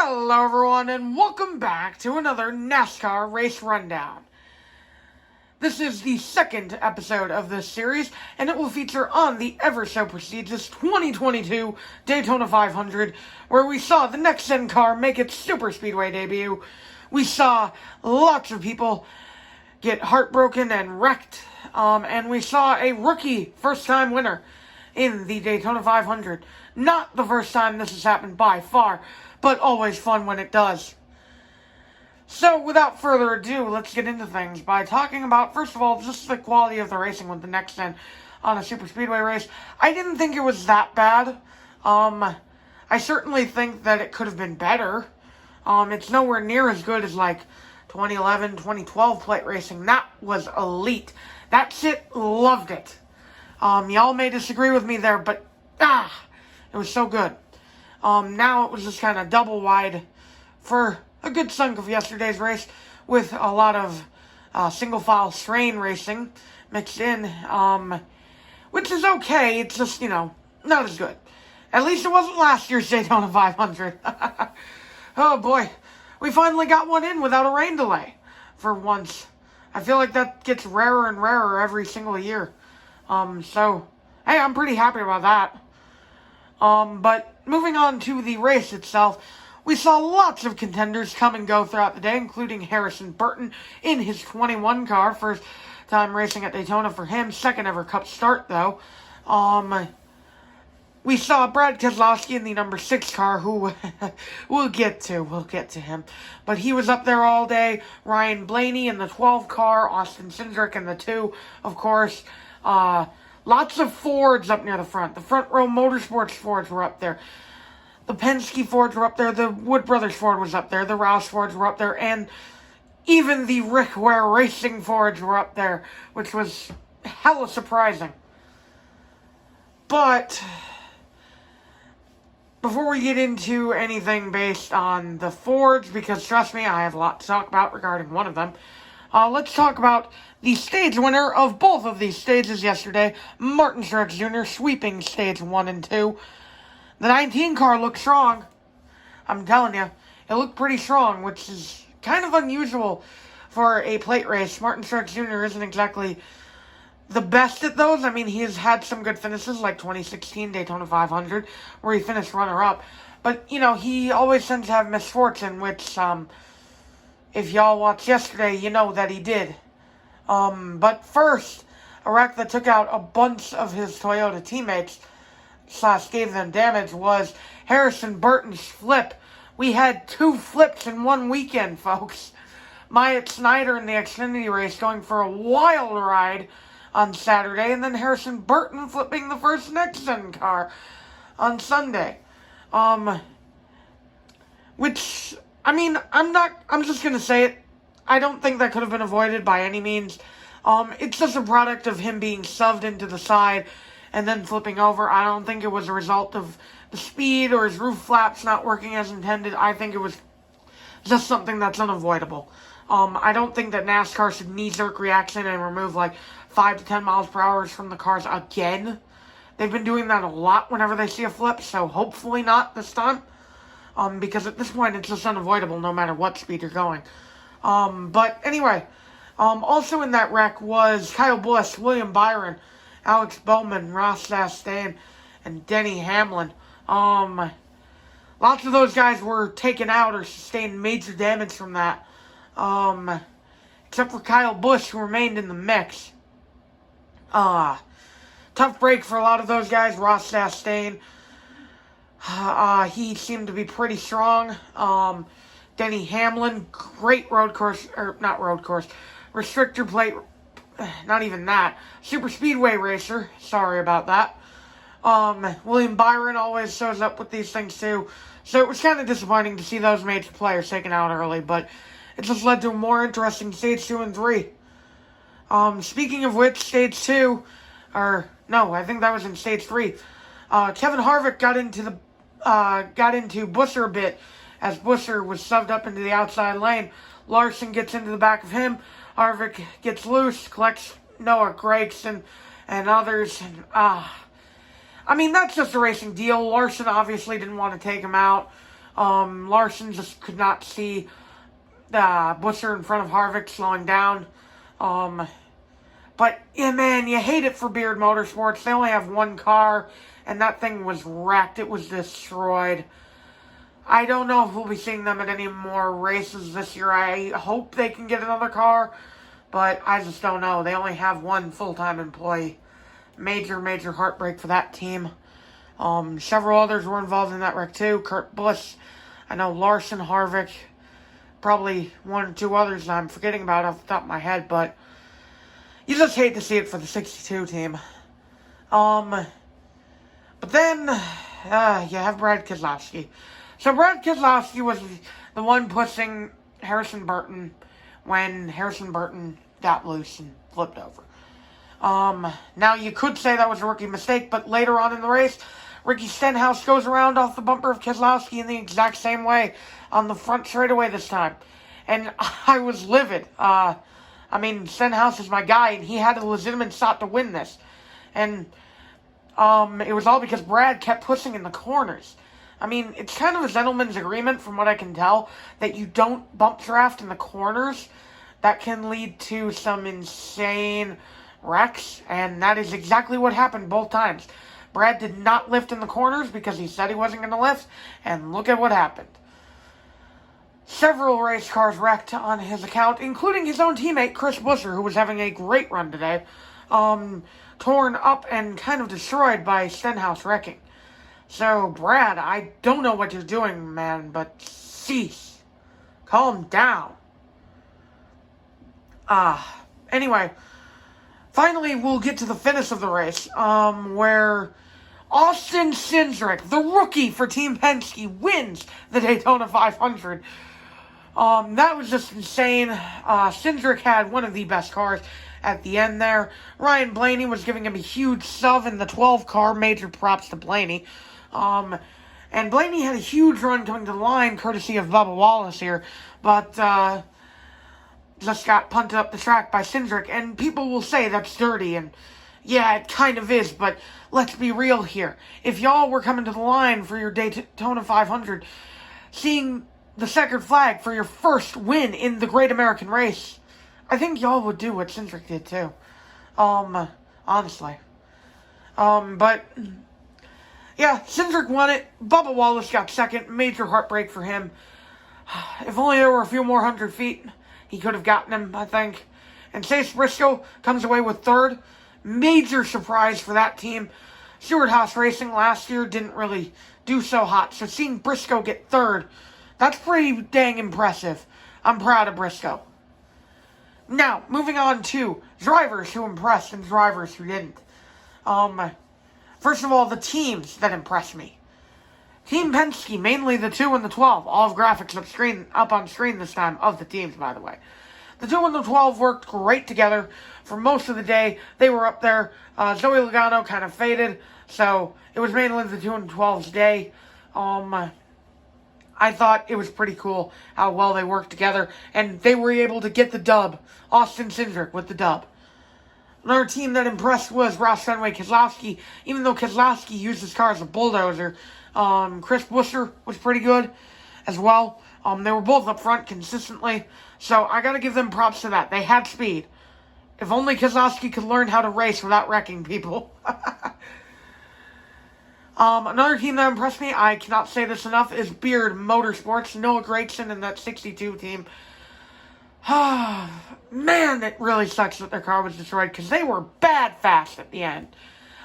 Hello everyone and welcome back to another NASCAR Race Rundown. This is the second episode of this series, and it will feature on the ever-so-prestigious 2022 Daytona 500, where we saw the next-gen car make its super speedway debut. We saw lots of people get heartbroken and wrecked, and we saw a rookie first-time winner in the Daytona 500. Not the first time this has happened by far, but always fun when it does. So, without further ado, let's get into things by talking about, first of all, just the quality of the racing with the next gen on a super speedway race. I didn't think it was that bad. I certainly think that it could have been better. It's nowhere near as good as, 2011, 2012 plate racing. That was elite. That shit loved it. Y'all may disagree with me there, but, it was so good. Now it was just kind of double wide for a good chunk of yesterday's race with a lot of single file strain racing mixed in, which is okay. It's just, not as good. At least it wasn't last year's Daytona 500. Oh boy, we finally got one in without a rain delay for once. I feel like that gets rarer and rarer every single year. So, hey, I'm pretty happy about that. But moving on to the race itself, we saw lots of contenders come and go throughout the day, including Harrison Burton in his 21 car, first time racing at Daytona for him, second ever Cup start though. We saw Brad Kozlowski in the number 6 car, who we'll get to him. But he was up there all day. Ryan Blaney in the 12 car, Austin Shinzrick in the 2, of course. Lots of Fords up near the front. The Front Row Motorsports Fords were up there. The Penske Fords were up there. The Wood Brothers Ford was up there. The Rouse Fords were up there. And even the Rick Ware Racing Fords were up there, which was hella surprising. But before we get into anything based on the Fords, because trust me, I have a lot to talk about regarding one of them, let's talk about the stage winner of both of these stages yesterday, Martin Truex Jr., sweeping stage 1 and 2. The 19 car looked strong. I'm telling you, it looked pretty strong, which is kind of unusual for a plate race. Martin Truex Jr. isn't exactly the best at those. I mean, he has had some good finishes, like 2016 Daytona 500, where he finished runner-up. But, he always tends to have misfortune, which, if y'all watched yesterday, you know that he did. But first, a wreck that took out a bunch of his Toyota teammates, / gave them damage, was Harrison Burton's flip. We had 2 flips in one weekend, folks. Myatt Snider in the Xfinity race going for a wild ride on Saturday, and then Harrison Burton flipping the first next-gen car on Sunday. Which, I mean, I'm just gonna say it. I don't think that could have been avoided by any means. It's just a product of him being shoved into the side and then flipping over. I don't think it was a result of the speed or his roof flaps not working as intended. I think it was just something that's unavoidable. I don't think that NASCAR should knee-jerk reaction and remove 5 to 10 miles per hour from the cars again. They've been doing that a lot whenever they see a flip, so hopefully not this time. Because at this point it's just unavoidable no matter what speed you're going. But anyway, also in that wreck was Kyle Busch, William Byron, Alex Bowman, Ross Chastain, and Denny Hamlin. Lots of those guys were taken out or sustained major damage from that. Except for Kyle Busch, who remained in the mix. Tough break for a lot of those guys. Ross Chastain, he seemed to be pretty strong. Denny Hamlin, great restrictor plate, not even that, super speedway racer, sorry about that. William Byron always shows up with these things too, so it was kind of disappointing to see those major players taken out early, but it just led to a more interesting stage 2 and 3. Speaking of which, stage 2, or no, I think that was in stage 3, Kevin Harvick got into Buescher a bit, as Buescher was shoved up into the outside lane. Larson gets into the back of him. Harvick gets loose, collects Noah Gragson and others. And, I mean, that's just a racing deal. Larson obviously didn't want to take him out. Larson just could not see Busser in front of Harvick slowing down. But, yeah, man, you hate it for Beard Motorsports. They only have one car, and that thing was wrecked. It was destroyed. I don't know if we'll be seeing them at any more races this year. I hope they can get another car, but I just don't know. They only have one full-time employee. Major, major heartbreak for that team. Several others were involved in that wreck, too. Kurt Busch, I know Larson, Harvick, probably one or two others that I'm forgetting about off the top of my head, but you just hate to see it for the 62 team. But then, you have Brad Kozlowski. So Brad Kozlowski was the one pushing Harrison Burton when Harrison Burton got loose and flipped over. Now you could say that was a rookie mistake, but later on in the race, Ricky Stenhouse goes around off the bumper of Kozlowski in the exact same way on the front straightaway this time. And I was livid. Stenhouse is my guy, and he had a legitimate shot to win this. And it was all because Brad kept pushing in the corners. It's kind of a gentleman's agreement, from what I can tell, that you don't bump draft in the corners. That can lead to some insane wrecks, and that is exactly what happened both times. Brad did not lift in the corners because he said he wasn't going to lift, and look at what happened. Several race cars wrecked on his account, including his own teammate, Chris Buescher, who was having a great run today, torn up and kind of destroyed by Stenhouse wrecking. So, Brad, I don't know what you're doing, man, but cease. Calm down. Anyway, finally, we'll get to the finish of the race, where Austin Shinzrick, the rookie for Team Penske, wins the Daytona 500. That was just insane. Shinzrick had one of the best cars at the end there. Ryan Blaney was giving him a huge shove in the 12 car. Major props to Blaney. And Blaney had a huge run coming to the line, courtesy of Bubba Wallace here, but just got punted up the track by Shinzrick, and people will say that's dirty, and yeah, it kind of is, but let's be real here. If y'all were coming to the line for your Daytona 500, seeing the checkered flag for your first win in the Great American Race, I think y'all would do what Shinzrick did too. Honestly. But yeah, Shinzrick won it. Bubba Wallace got second. Major heartbreak for him. If only there were a few more 100 feet, he could have gotten him, I think. And Chase Briscoe comes away with third. Major surprise for that team. Stewart-Haas Racing last year didn't really do so hot. So seeing Briscoe get third, that's pretty dang impressive. I'm proud of Briscoe. Now, moving on to drivers who impressed and drivers who didn't. First of all, the teams that impressed me. Team Penske, mainly the 2 and the 12. All of graphics up on screen this time of the teams, by the way. The 2 and the 12 worked great together for most of the day. They were up there. Zoe Logano kind of faded, so it was mainly the 2 and 12's day. I thought it was pretty cool how well they worked together, and they were able to get the dub. Austin Cindric with the dub. Another team that impressed was Ross Fenway Kozlowski, even though Kozlowski used his car as a bulldozer. Chris Buescher was pretty good as well. They were both up front consistently, so I gotta give them props to that. They had speed. If only Kozlowski could learn how to race without wrecking people. Another team that impressed me, I cannot say this enough, is Beard Motorsports. Noah Gragson and that 62 team. Man, it really sucks that their car was destroyed, because they were bad fast at the end.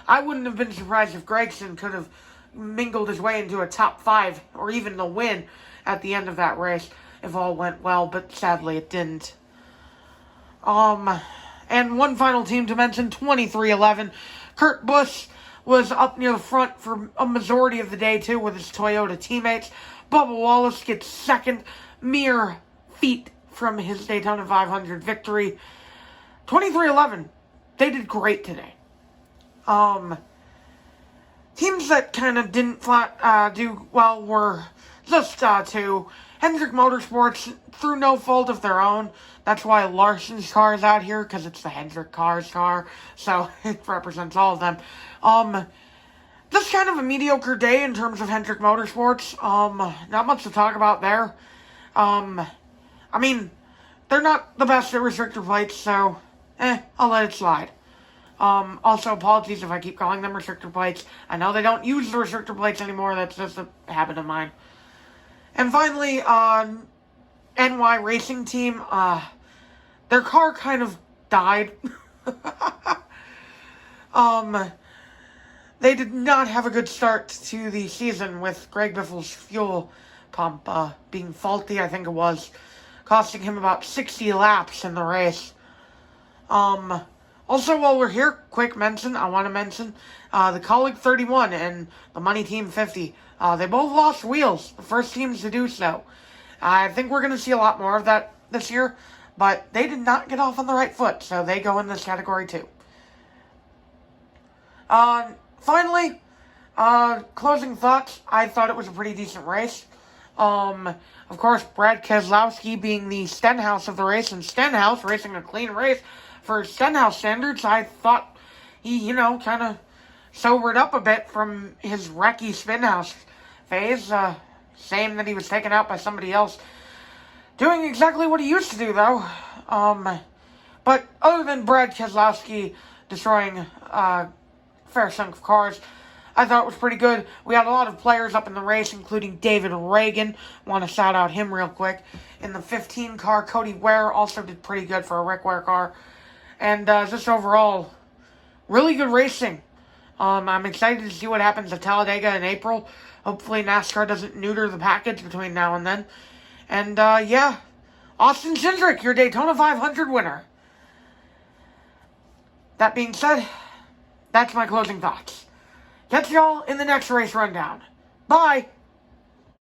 I wouldn't have been surprised if Gragson could have mingled his way into a top 5, or even the win at the end of that race, if all went well, but sadly it didn't. And one final team to mention, 2311. Kurt Busch was up near the front for a majority of the day, too, with his Toyota teammates. Bubba Wallace gets second, mere feet from his Daytona 500 victory. 2311, they did great today. Teams that kind of didn't do well were just 2. Hendrick Motorsports, through no fault of their own. That's why Larson's car is out here, because it's the Hendrick car's car, so it represents all of them. just kind of a mediocre day in terms of Hendrick Motorsports. Not much to talk about there. I mean, they're not the best at restrictor plates, so, I'll let it slide. Also, apologies if I keep calling them restrictor plates. I know they don't use the restrictor plates anymore. That's just a habit of mine. And finally, NY Racing Team, their car kind of died. They did not have a good start to the season with Greg Biffle's fuel pump being faulty, I think it was, costing him about 60 laps in the race. Also, while we're here, quick mention, I want to mention the Colleague 31 and the Money Team 50. They both lost wheels, the first teams to do so. I think we're going to see a lot more of that this year, but they did not get off on the right foot, so they go in this category too. Finally, closing thoughts, I thought it was a pretty decent race. Of course, Brad Kozlowski being the Stenhouse of the race, and Stenhouse racing a clean race for Stenhouse standards, I thought he, kind of sobered up a bit from his wrecky Spinhouse phase. Shame that he was taken out by somebody else doing exactly what he used to do, though. But other than Brad Kozlowski destroying a fair chunk of cars, I thought it was pretty good. We had a lot of players up in the race, including David Reagan. Want to shout out him real quick. In the 15 car, Cody Ware also did pretty good for a Rick Ware car. And just overall, really good racing. I'm excited to see what happens at Talladega in April. Hopefully NASCAR doesn't neuter the package between now and then. And yeah, Austin Shinzrick, your Daytona 500 winner. That being said, that's my closing thoughts. Catch y'all in the next race rundown. Bye!